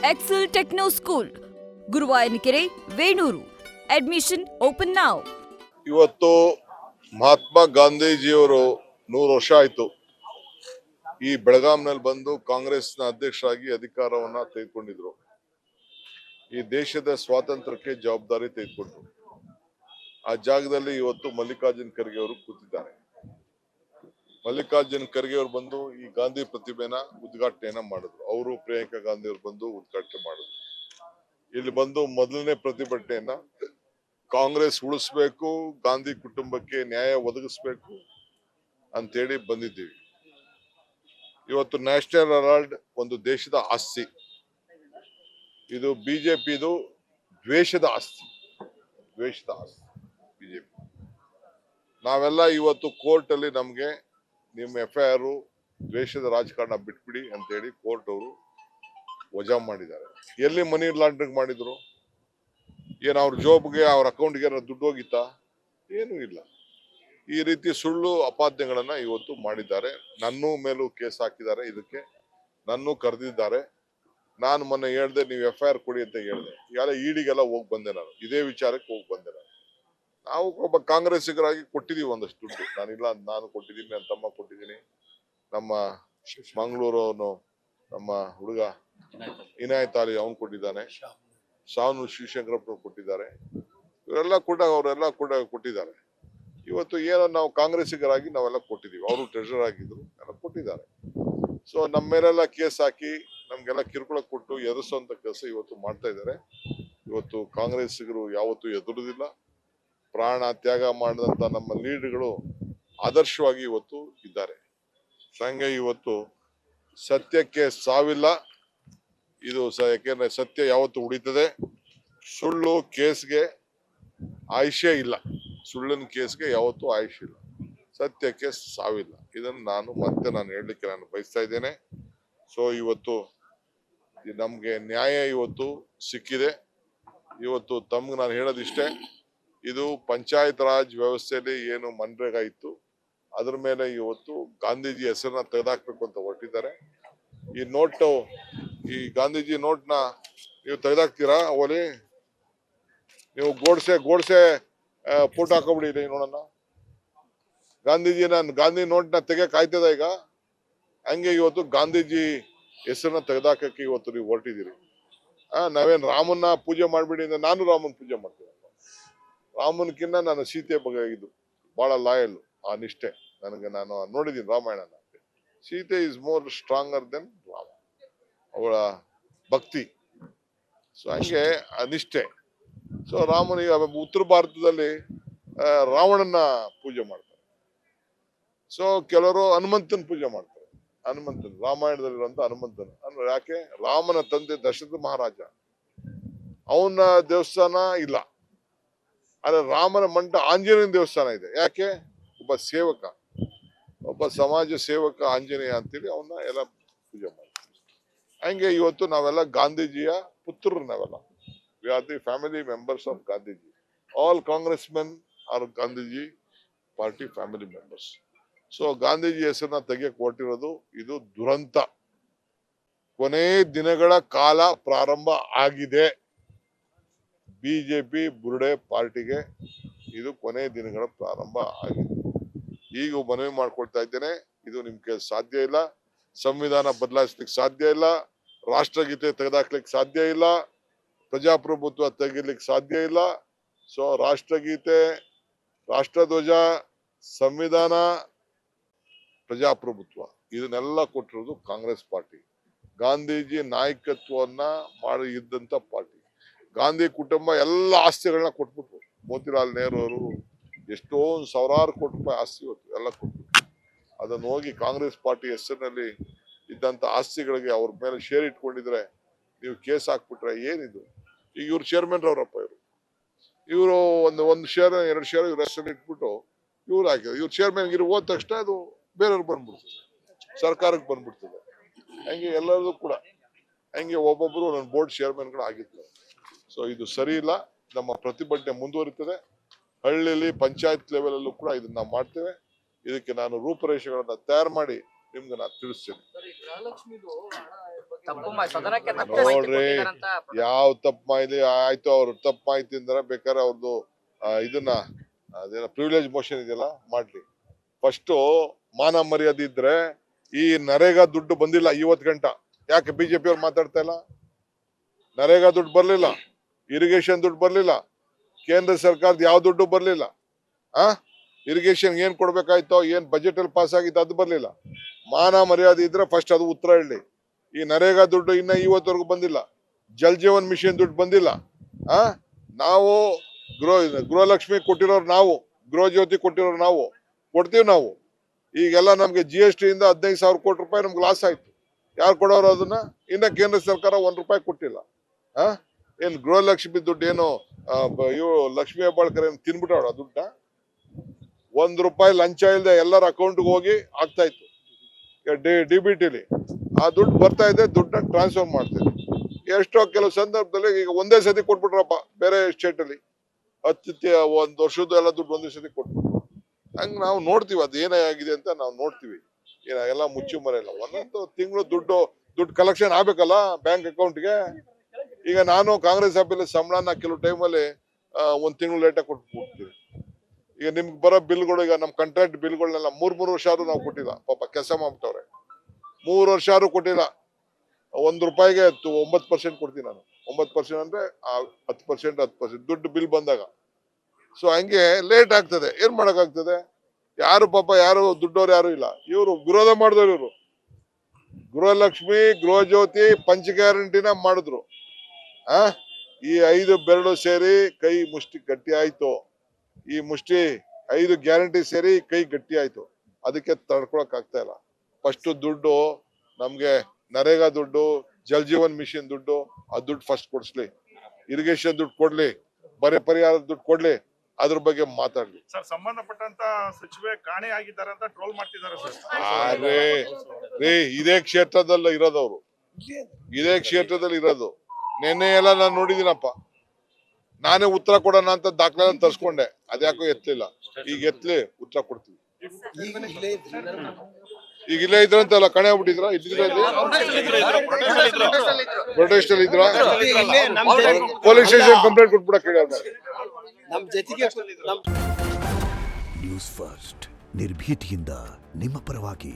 Excel Techno School, Guruvayanakere, Venur. Admission open now. ಇವತ್ತು ಮಹಾತ್ಮ ಗಾಂಧೀಜಿಯವರು 100 ವರ್ಷ ಆಯ್ತು ಈ ಬೆಳಗಾಂನಲ್ಲಿ ಬಂದು ಕಾಂಗ್ರೆಸ್ನ ಅಧ್ಯಕ್ಷರಾಗಿ ಅಧಿಕಾರವನ್ನ ತೆಗೆದುಕೊಂಡಿದ್ರು. ಈ ದೇಶದ ಸ್ವಾತಂತ್ರ್ಯಕ್ಕೆ ಜವಾಬ್ದಾರಿ ತೆಗೆದುಕೊಂಡ್ರು. ಆ ಜಾಗದಲ್ಲಿ ಇವತ್ತು ಮಲ್ಲಿಕಾರ್ಜುನ್ ಖರ್ಗೆ ಅವರು ಕೂತಿದ್ದಾರೆ. ಮಲ್ಲಿಕಾರ್ಜುನ್ ಖರ್ಗೆ ಅವರು ಬಂದು ಈ ಗಾಂಧಿ ಪ್ರತಿಮೆನ ಉದ್ಘಾಟನೆಯನ್ನ ಮಾಡಿದ್ರು. ಅವರು ಪ್ರಿಯಾಂಕಾ ಗಾಂಧಿ ಅವರು ಬಂದು ಉದ್ಘಾಟನೆ ಮಾಡಿದ್ರು. ಇಲ್ಲಿ ಬಂದು ಮೊದಲನೇ ಪ್ರತಿಭಟನೆಯನ್ನ ಕಾಂಗ್ರೆಸ್ ಉಳಿಸ್ಬೇಕು, ಗಾಂಧಿ ಕುಟುಂಬಕ್ಕೆ ನ್ಯಾಯ ಒದಗಿಸ್ಬೇಕು ಅಂತೇಳಿ ಬಂದಿದ್ದೀವಿ. ಇವತ್ತು ನ್ಯಾಷನಲ್ ಹೆರಾಲ್ಡ್ ಒಂದು ದೇಶದ ಆಸ್ತಿ, ಇದು ಬಿಜೆಪಿದು ದ್ವೇಷದ ಆಸ್ತಿ ಬಿಜೆಪಿ. ನಾವೆಲ್ಲ ಇವತ್ತು ಕೋರ್ಟ್ ಅಲ್ಲಿ ನಮ್ಗೆ ನಿಮ್ಮ FIR ದ್ವೇಷದ ರಾಜಕಾರಣ ಬಿಟ್ಬಿಡಿ ಅಂತೇಳಿ ಕೋರ್ಟ್ ಅವರು ವಜಾ ಮಾಡಿದ್ದಾರೆ. ಎಲ್ಲಿ ಮನಿ ಲಾಂಡ್ರಿಂಗ್ ಮಾಡಿದ್ರು? ಏನ್ ಅವ್ರ ಜಾಬ್ಗೆ ಅವ್ರ ಅಕೌಂಟ್ಗೆ ದುಡ್ಡು ಹೋಗಿತ್ತಾ? ಏನೂ ಇಲ್ಲ. ಈ ರೀತಿ ಸುಳ್ಳು ಅಪಾದ್ಯಗಳನ್ನ ಇವತ್ತು ಮಾಡಿದ್ದಾರೆ. ನನ್ನ ಮೇಲೂ ಕೇಸ್ ಹಾಕಿದ್ದಾರೆ. ಇದಕ್ಕೆ ನನ್ನೂ ಕರೆದಿದ್ದಾರೆ. ನಾನು ಮೊನ್ನೆ ಹೇಳ್ದೆ, ನೀವು FIR ಕೊಡಿ ಅಂತ ಹೇಳ್ದೆ. ಈಗಾಗಲೇ ಇಡಿಗೆಲ್ಲ ಹೋಗಿ ಬಂದೆ. ನಾನು ಇದೇ ವಿಚಾರಕ್ಕೆ ಹೋಗಿ ಬಂದೆ. ನಾವು ಒಬ್ಬ ಕಾಂಗ್ರೆಸ್ಸಿಗರಾಗಿ ಕೊಟ್ಟಿದೀವಿ ಒಂದಷ್ಟು ದುಡ್ಡು. ನಾನಿಲ್ಲ, ನಾನು ಕೊಟ್ಟಿದ್ದೀನಿ, ನನ್ನ ತಮ್ಮ ಕೊಟ್ಟಿದ್ದೀನಿ, ನಮ್ಮ ಮಂಗಳೂರು ನಮ್ಮ ಹುಡುಗ ಇನಾಯತ್ ಅಲಿ ಅವನು ಕೊಟ್ಟಿದ್ದಾನೆ, ಶಾನು ಶಿವಶಂಕರಪ್ಪ ಕೊಟ್ಟಿದ್ದಾರೆ. ಅವರೆಲ್ಲ ಕೂಡ ಕೊಟ್ಟಿದ್ದಾರೆ. ಇವತ್ತು ಏನೋ ನಾವು ಕಾಂಗ್ರೆಸ್ಸಿಗರಾಗಿ ನಾವೆಲ್ಲ ಕೊಟ್ಟಿದ್ದೀವಿ. ಅವರು ಟ್ರೆಷರ್ ಆಗಿದ್ರು, ಎಲ್ಲ ಕೊಟ್ಟಿದ್ದಾರೆ. ಸೊ ನಮ್ಮ ಮೇಲೆಲ್ಲ ಕೇಸ್ ಹಾಕಿ ನಮ್ಗೆಲ್ಲ ಕಿರುಕುಳ ಕೊಟ್ಟು ಎದುರಿಸುವಂತ ಕೆಲಸ ಇವತ್ತು ಮಾಡ್ತಾ ಇದ್ದಾರೆ. ಇವತ್ತು ಕಾಂಗ್ರೆಸ್ಸಿಗರು ಯಾವತ್ತೂ ಎದುರುದಿಲ್ಲ. ಪ್ರಾಣ ತ್ಯಾಗ ಮಾಡಿದಂತ ನಮ್ಮ ಲೀಡರ್ಗಳು ಆದರ್ಶವಾಗಿ ಇವತ್ತು ಇದ್ದಾರೆ. ಸಂಘ ಇವತ್ತು ಸತ್ಯಕ್ಕೆ ಸಾವಿಲ್ಲ. ಇದು ಯಾಕೆಂದ್ರೆ ಸತ್ಯ ಯಾವತ್ತು ಉಳಿತದೆ. ಸುಳ್ಳು ಕೇಸ್ಗೆ ಆಯುಷ್ಯ ಇಲ್ಲ. ಸುಳ್ಳಿನ ಕೇಸ್ಗೆ ಯಾವತ್ತೂ ಆಯುಷ್ಯ ಇಲ್ಲ. ಸತ್ಯಕ್ಕೆ ಸಾವಿಲ್ಲ. ಇದನ್ನು ನಾನು ಹೇಳಲಿಕ್ಕೆ ಬಯಸ್ತಾ ಇದ್ದೇನೆ. ಸೊ ಇವತ್ತು ನಮ್ಗೆ ನ್ಯಾಯ ಇವತ್ತು ಸಿಕ್ಕಿದೆ. ಇವತ್ತು ತಮ್ಗೆ ನಾನು ಹೇಳೋದಿಷ್ಟೇ, ಇದು ಪಂಚಾಯತ್ ರಾಜ್ ವ್ಯವಸ್ಥೆಯಲ್ಲಿ ಏನು ಮನ್ರೇಗಾ ಇತ್ತು ಅದ್ರ ಮೇಲೆ ಇವತ್ತು ಗಾಂಧೀಜಿ ಹೆಸರನ್ನ ತೆಗೆದಾಕ್ಬೇಕು ಅಂತ ಹೊರಟಿದ್ದಾರೆ. ಈ ಗಾಂಧೀಜಿ ನೋಟ್ನ ನೀವು ತೆಗೆದಾಕ್ತೀರಾ? ಓಲಿ ನೀವು ಗೋಡ್ಸೆ ಫೋಟೋ ಹಾಕೋಬಿಡಿ ನೋಡೋಣ. ಗಾಂಧಿ ನೋಟ್ನ ತೆಗಿಯಕ್ ಆಯ್ತದ ಈಗ? ಹಂಗೆ ಇವತ್ತು ಗಾಂಧೀಜಿ ಹೆಸರನ್ನ ತೆಗೆದಾಕಕ್ಕೆ ಇವತ್ತು ನೀವು ಹೊರಟಿದ್ದೀರಿ. ನಾವೇನ್ ರಾಮನ್ನ ಪೂಜೆ ಮಾಡ್ಬಿಡಿ ಅಂದ್ರೆ ನಾನು ರಾಮನ್ ಪೂಜೆ ಮಾಡ್ತೀನಿ. ರಾಮನ್ಕಿನ್ನ ನಾನು ಸೀತೆ ಬಗ್ಗೆ ಇದು ಬಹಳ ಲಾಯಲ್, ಆ ನಿಷ್ಠೆ ನನಗೆ. ನಾನು ನೋಡಿದ್ದೀನಿ ರಾಮಾಯಣನ. Sita is more stronger than Rama, ಅವಳ ಭಕ್ತಿ. ಸೊ ಹಂಗೆ ಆ ನಿಷ್ಠೆ. ಸೊ ರಾಮನಿಗೆ ಉತ್ತರ ಭಾರತದಲ್ಲಿ ರಾವಣನ ಪೂಜೆ ಮಾಡ್ತಾರೆ. ಸೊ ಕೆಲವರು ಹನುಮಂತನ ಪೂಜೆ ಮಾಡ್ತಾರೆ. ರಾಮಾಯಣದಲ್ಲಿರುವಂತ ಹನುಮಂತನ ಅಂದ್ರೆ ಯಾಕೆ? ರಾಮನ ತಂದೆ ದಶರಥ ಮಹಾರಾಜ, ಅವನ ದೇವಸ್ಥಾನ ಇಲ್ಲ. ಆದ್ರೆ ರಾಮನ ಮಂಟ ಆಂಜನೇಯನ ದೇವಸ್ಥಾನ ಇದೆ. ಯಾಕೆ? ಒಬ್ಬ ಸಮಾಜ ಸೇವಕ ಆಂಜನೇಯ ಅಂತೇಳಿ ಅವನ್ನ ಎಲ್ಲ ಪೂಜೆ ಮಾಡ್ತಾರೆ. ಹಂಗೆ ಇವತ್ತು ನಾವೆಲ್ಲ ಗಾಂಧೀಜಿಯ ಪುತ್ರರು. ನಾವೆಲ್ಲ we are the family members of Gandhiji. All Congress men R Gandhiji party family members. So Gandhiji ಹೆಸರನ್ನ ತೆಗೆಯಕ್ಕೆ ಹೊರಟಿರೋದು ಇದು ದುರಂತ. ಕೊನೆ ದಿನಗಳ ಕಾಲ ಪ್ರಾರಂಭ ಆಗಿದೆ. ಬಿಜೆಪಿ ಬುರುಡೆ ಪಾರ್ಟಿಗೆ ಇದು ಕೊನೆ ದಿನಗಳ ಪ್ರಾರಂಭ ಆಗಿದೆ. ಈಗ ಮನವಿ ಮಾಡ್ಕೊಳ್ತಾ ಇದ್ದೇನೆ, ಇದು ನಿಮ್ಗೆ ಸಾಧ್ಯ ಇಲ್ಲ. ಸಂವಿಧಾನ ಬದಲಾಯಿಸ್ಲಿಕ್ಕೆ ಸಾಧ್ಯ ಇಲ್ಲ. ರಾಷ್ಟ್ರಗೀತೆ ತೆಗೆದಾಕ್ಲಿಕ್ಕೆ ಸಾಧ್ಯ ಇಲ್ಲ. ಪ್ರಜಾಪ್ರಭುತ್ವ ತೆಗಿಲಿಕ್ಕೆ ಸಾಧ್ಯ ಇಲ್ಲ. ಸೊ ರಾಷ್ಟ್ರಗೀತೆ, ರಾಷ್ಟ್ರಧ್ವಜ, ಸಂವಿಧಾನ, ಪ್ರಜಾಪ್ರಭುತ್ವ ಇದನ್ನೆಲ್ಲ ಕೊಟ್ಟಿರೋದು ಕಾಂಗ್ರೆಸ್ ಪಾರ್ಟಿ. ಗಾಂಧೀಜಿ ನಾಯಕತ್ವವನ್ನ ಮಾಡಿ ಇದ್ದಂತ ಪಾರ್ಟಿ. ಗಾಂಧಿ ಕುಟುಂಬ ಎಲ್ಲ ಆಸ್ತಿಗಳನ್ನ ಕೊಟ್ಬಿಟ್ರು. ಮೋತಿಲಾಲ್ ನೆಹರು ಅವರು ಎಷ್ಟೋ ಸಾವಿರಾರು ಕೋಟಿ ರೂಪಾಯಿ ಆಸ್ತಿ ಇವತ್ತು ಎಲ್ಲ ಕೊಟ್ಬಿಟ್ರು. ಅದನ್ನು ಹೋಗಿ ಕಾಂಗ್ರೆಸ್ ಪಾರ್ಟಿ ಹೆಸರಿನಲ್ಲಿ ಇದ್ದಂತ ಆಸ್ತಿಗಳಿಗೆ ಅವ್ರ ಮೇಲೆ ಶೇರ್ ಇಟ್ಕೊಂಡಿದ್ರೆ ನೀವು ಕೇಸ್ ಹಾಕ್ಬಿಟ್ರೆ ಏನಿದು? ಈಗ ಇವ್ರು ಚೇರ್ಮನ್ ಅವರಪ್ಪ, ಇವರು ಒಂದು ಶೇರ್ 2 ಶೇರ್ ಇವ್ರ ಹೆಸರಲ್ಲಿ ಇಟ್ಬಿಟ್ಟು ಇವ್ರು ಹಾಕಿದ್ರು. ಇವ್ರು ಚೇರ್ಮನ್ ಹೋದ ತಕ್ಷಣ ಅದು ಬೇರೆಯವ್ರಿಗೆ ಬಂದ್ಬಿಡ್ತದೆ, ಸರ್ಕಾರಕ್ಕೆ ಬಂದ್ಬಿಡ್ತದೆ. ಹಂಗೆ ಎಲ್ಲರದು ಕೂಡ ಹಂಗೆ ಒಬ್ಬೊಬ್ರು ನನ್ನ ಬೋರ್ಡ್ ಚೇರ್ಮನ್ಗಳು ಆಗಿರ್ತಾರೆ. ಸೊ ಇದು ಸರಿ ಇಲ್ಲ. ನಮ್ಮ ಪ್ರತಿಭಟನೆ ಮುಂದುವರಿತದೆ. ಹಳ್ಳಿಯಲ್ಲಿ ಪಂಚಾಯತ್ ಲೆವೆಲ್ ಅಲ್ಲೂ ಕೂಡ ಇದನ್ನ ನಾವು ಮಾಡ್ತೇವೆ. ಇದಕ್ಕೆ ನಾನು ರೂಪರೇಷೆಗಳನ್ನ ತಯಾರು ಮಾಡಿ ನಿಮ್ಗೆ ನಾನು ತಿಳಿಸ್ತೇನೆ. ಸದನಕ್ಕೆ ತಪ್ಪು ನೋಡ್ರಿ, ಮಾಹಿತಿ ಕೊಟ್ಟಿದ್ದಾರಂತ ಯಾವ ತಪ್ಪು ಮಾಹಿತಿ ಆಯ್ತು, ಅವ್ರು ತಪ್ಪು ಮಾಹಿತಿ ಅಂದ್ರೆ ಬೇಕಾದ್ರೆ ಅವ್ರದ್ದು ಇದನ್ನ ಅದೇನ ಪ್ರಿವಿಲೇಜ್ ಮೋಷನ್ ಇದೆಯಲ್ಲ ಮಾಡ್ಲಿ. ಫಸ್ಟ್ ಮಾನ ಮರ್ಯಾದೆ ಇದ್ರೆ ಈ ನರೇಗಾ ದುಡ್ಡು ಬಂದಿಲ್ಲ 50 ಗಂಟೆ. ಯಾಕೆ ಬಿಜೆಪಿ ಅವ್ರು ಮಾತಾಡ್ತಾ ಇಲ್ಲ? ನರೇಗಾ ದುಡ್ಡು ಬರ್ಲಿಲ್ಲ, ಇರಿಗೇಷನ್ ದುಡ್ಡು ಬರ್ಲಿಲ್ಲ, ಕೇಂದ್ರ ಸರ್ಕಾರದ ಯಾವ ದುಡ್ಡು ಬರ್ಲಿಲ್ಲ. ಇರಿಗೇಷನ್ ಏನ್ ಕೊಡ್ಬೇಕಾಯ್ತೋ, ಏನ್ ಬಜೆಟ್ ಅಲ್ಲಿ ಪಾಸ್ ಆಗಿತ್ತು ಅದು ಬರ್ಲಿಲ್ಲ. ಮಾನ ಮರ್ಯಾದೆ ಇದ್ರೆ ಫಸ್ಟ್ ಅದು ಉತ್ತರ ಹೇಳಿ. ಈ ನರೇಗಾ ದುಡ್ಡು ಇನ್ನ ಇವತ್ತವರೆಗೂ ಬಂದಿಲ್ಲ. ಜಲ್ ಜೀವನ್ ಮಿಷನ್ ದುಡ್ಡು ಬಂದಿಲ್ಲ. ನಾವು ಗೃಹಲಕ್ಷ್ಮಿ ಕೊಟ್ಟಿರೋರು ನಾವು, ಗೃಹ ಜ್ಯೋತಿ ಕೊಟ್ಟಿರೋರು ನಾವು, ಕೊಡ್ತೀವಿ ನಾವು. ಈಗೆಲ್ಲ ನಮ್ಗೆ GST ಇಂದ 15,000 ಕೋಟಿ ರೂಪಾಯಿ ನಮ್ಗೆ ಲಾಸ್ ಆಯ್ತು. ಯಾರು ಕೊಡೋರು ಅದನ್ನ? ಇನ್ನ ಕೇಂದ್ರ ಸರ್ಕಾರ ₹1 ಕೊಟ್ಟಿಲ್ಲ. ಏನ್ ಗೃಹಲಕ್ಷ್ಮಿ ದುಡ್ಡು ಏನು ಇವು ಲಕ್ಷ್ಮೀ ಹೆಬ್ಬಾಳ್ಕರ್ ಏನ್ ತಿನ್ಬಿಟ್ಟವ್ರ ದುಡ್ಡ? ₹1 ಲಂಚ ಇಲ್ಲದೆ ಎಲ್ಲರ ಅಕೌಂಟ್ಗೆ ಹೋಗಿ ಆಗ್ತಾ ಇತ್ತು. DBTಲಿ ಆ ದುಡ್ಡು ಬರ್ತಾ ಇದೆ, ದುಡ್ಡನ್ನ ಟ್ರಾನ್ಸ್ಫರ್ ಮಾಡ್ತಾರೆ. ಎಷ್ಟೋ ಕೆಲವು ಸಂದರ್ಭದಲ್ಲಿ ಈಗ ಒಂದೇ ಸತಿ ಕೊಟ್ಬಿಟ್ರಪ್ಪ ಬೇರೆ ಸ್ಟೇಟ್ ಅಲ್ಲಿ, 1 ವರ್ಷದ ಎಲ್ಲ ದುಡ್ಡು ಒಂದೇ ಸತಿ ಕೊಟ್ಬಿಟ್ರು. ಹಂಗ್ ನಾವು ನೋಡ್ತೀವಿ ಅದು ಏನೇ ಆಗಿದೆ ಅಂತ ನಾವು ನೋಡ್ತೀವಿ. ಎಲ್ಲ ಮುಚ್ಚು ಮರೆಯಲ್ಲ. ಒಂದೊಂದು ತಿಂಗಳು ದುಡ್ಡು ಕಲೆಕ್ಷನ್ ಆಗ್ಬೇಕಲ್ಲ ಬ್ಯಾಂಕ್ ಅಕೌಂಟ್ಗೆ. ಈಗ ನಾನು ಕಾಂಗ್ರೆಸ್ ಆಫೀಸಲ್ಲಿ ಸಂಬಳನ ಕೆಲವು ಟೈಮಲ್ಲಿ 1 ತಿಂಗಳು ಲೇಟಾಗಿ ಕೊಟ್ಬಿಡ್ತೀವಿ. ಈಗ ನಿಮ್ಗೆ ಬರೋ ಬಿಲ್ಗಳು, ಈಗ ನಮ್ಮ ಕಾಂಟ್ರಾಕ್ಟ್ ಬಿಲ್ಗಳನ್ನೆಲ್ಲ 3 ವರ್ಷ ಆದ್ರೂ ನಾವು ಕೊಟ್ಟಿಲ್ಲ. ಪಾಪ ಕೆಲಸ ಮಾಡ್ಬಿಟ್ಟವ್ರೆ. 3 ವರ್ಷ ಆದ್ರೂ ಕೊಟ್ಟಿಲ್ಲ. ₹1ಗೆ 9% ಕೊಡ್ತೀನಿ ನಾನು. 9% ಅಂದ್ರೆ 10% ದುಡ್ಡು ಬಿಲ್ ಬಂದಾಗ. ಸೊ ಹಂಗೆ ಲೇಟ್ ಆಗ್ತದೆ. ಏನ್ ಮಾಡಕ್ಕಾಗ್ತದೆ? ಯಾರು ಪಾಪ ಯಾರು ದುಡ್ಡವ್ರು ಯಾರು ಇಲ್ಲ. ಇವರು ವಿರೋಧ ಮಾಡಿದವ್ರು ಇವರು. ಗೃಹಲಕ್ಷ್ಮಿ, ಗೃಹ ಜ್ಯೋತಿ, ಪಂಚ ಗ್ಯಾರಂಟಿನ ಮಾಡಿದ್ರು. ಈ 5 ಬೆರಳು ಸೇರಿ ಕೈ ಮುಷ್ಟಿ ಗಟ್ಟಿ ಆಯ್ತು. ಈ ಮುಷ್ಟಿ 5 ಗ್ಯಾರಂಟಿ ಸೇರಿ ಕೈ ಗಟ್ಟಿ ಆಯ್ತು. ಅದಕ್ಕೆ ತಡ್ಕೊಳಕ್ ಆಗ್ತಾ ಇಲ್ಲ. ಫಸ್ಟ್ ದುಡ್ಡು ನಮ್ಗೆ ನರೇಗಾ ದುಡ್ಡು, ಜಲ್ ಜೀವನ್ ಮಿಷನ್ ದುಡ್ಡು, ಆ ದುಡ್ಡು ಫಸ್ಟ್ ಕೊಡ್ಸ್ಲಿ. ಇರಿಗೇಷನ್ ದುಡ್ಡು ಕೊಡ್ಲಿ, ಬರೆ ಪರಿಹಾರ ದುಡ್ಡು ಕೊಡ್ಲಿ, ಅದ್ರ ಬಗ್ಗೆ ಮಾತಾಡ್ಲಿ. ಸರ್, ಸಂಬಂಧಪಟ್ಟಂತ ಸಚಿವೆ ಕಾಣೆ ಆಗಿದ್ದಾರೆ ಅಂತ ಟ್ರೋಲ್ ಮಾಡ್ತಿದ್ದಾರೆ ಸರ್. ಇದೇ ಕ್ಷೇತ್ರದಲ್ಲಿ ಇರೋದವ್ರು, ಇದೇ ಕ್ಷೇತ್ರದಲ್ಲಿ ಇರೋದು. ನೆನ್ನೆ ಎಲ್ಲ ನಾನು ನೋಡಿದೀನಪ್ಪ. ನಾನೇ ಉತ್ತರ ಕೊಡೋಣ ಅಂತ ದಾಖಲೆ ತರ್ಸ್ಕೊಂಡೆ, ಅದ್ಯಾಕೋ ಎತ್ತಲಿಲ್ಲ. ಈಗ ಎತ್ತಲಿ ಉತ್ತರ ಕೊಡ್ತೀವಿ. ಈಗ ಇಲ್ಲೇ ಇದ್ರಂತಲ್ಲ, ಕಣೆ ಆಗ್ಬಿಟ್ಟಿದ್ರ? ಪ್ರೊಟೆಸ್ಟ್ ಅಲ್ಲಿ ಇದ್ರ? ಪೊಲೀಸ್ ಸ್ಟೇಷನ್ ಕಂಪ್ಲೇಂಟ್ ಕೊಟ್ಬಿಡಕ್ ಹೇಳಿ. ನ್ಯೂಸ್ ಫಸ್ಟ್ ನಿರ್ಭೀತಿಯಿಂದ ನಿಮ್ಮ ಪರವಾಗಿ.